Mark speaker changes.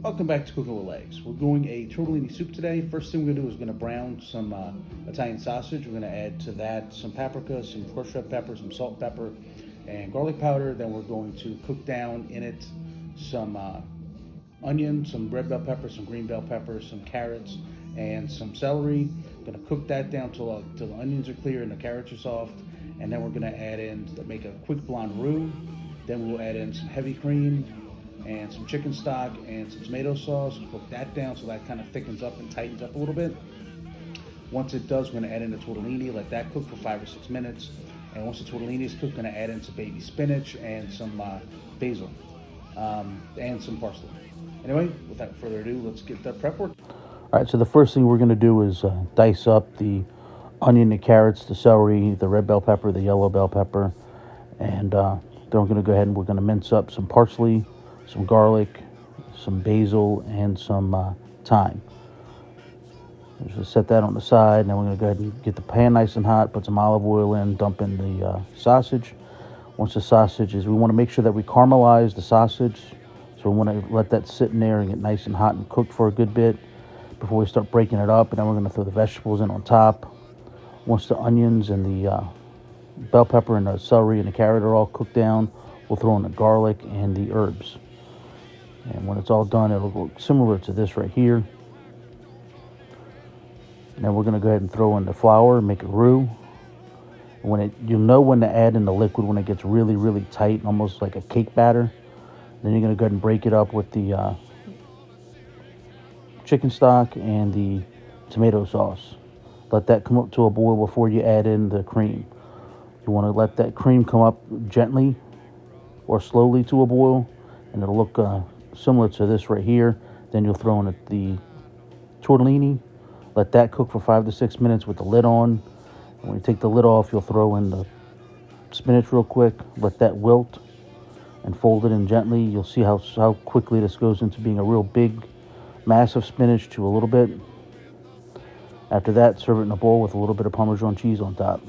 Speaker 1: Welcome back to Cooking with Legs. We're doing a tortellini soup today. First thing we're going to do is going to brown some Italian sausage. We're going to add to that some paprika, some coarse red pepper, some salt, pepper, and garlic powder. Then we're going to cook down in it some onion, some red bell pepper, some green bell pepper, some carrots, and some celery. We're going to cook that down till the onions are clear and the carrots are soft. And then we're going to add in, make a quick blonde roux. Then we'll add in some heavy cream and some chicken stock and some tomato sauce. Cook that down so that kind of thickens up and tightens up a little bit. Once it does, we're going to add in the tortellini, let that cook for 5 or 6 minutes. And once the tortellini is cooked, we're going to add in some baby spinach and some basil and some parsley. Anyway, without further ado, let's get that prep work. All right, so the first thing we're going to do is dice up the onion, the carrots, the celery, the red bell pepper, the yellow bell pepper, and then we're going to go ahead and we're going to mince up some parsley, some garlic, some basil, and some thyme. Just set that on the side. Now we're going to go ahead and get the pan nice and hot, put some olive oil in, dump in the sausage. Once the sausage is, we want to make sure that we caramelize the sausage. So we want to let that sit in there and get nice and hot and cooked for a good bit before we start breaking it up. And then we're going to throw the vegetables in on top. Once the onions and the bell pepper and the celery and the carrot are all cooked down, we'll throw in the garlic and the herbs. And when it's all done, it'll look similar to this right here. Now we're going to go ahead and throw in the flour and make a roux. You'll know when to add in the liquid when it gets really, really tight, almost like a cake batter. Then you're going to go ahead and break it up with the chicken stock and the tomato sauce. Let that come up to a boil before you add in the cream. You want to let that cream come up gently or slowly to a boil, and it'll look similar to this right here. Then you'll throw in the tortellini. Let that cook for 5 to 6 minutes with the lid on. And when you take the lid off, you'll throw in the spinach real quick. Let that wilt and fold it in gently. You'll see how quickly this goes into being a real big mass of spinach to a little bit. After that, serve it in a bowl with a little bit of Parmesan cheese on top.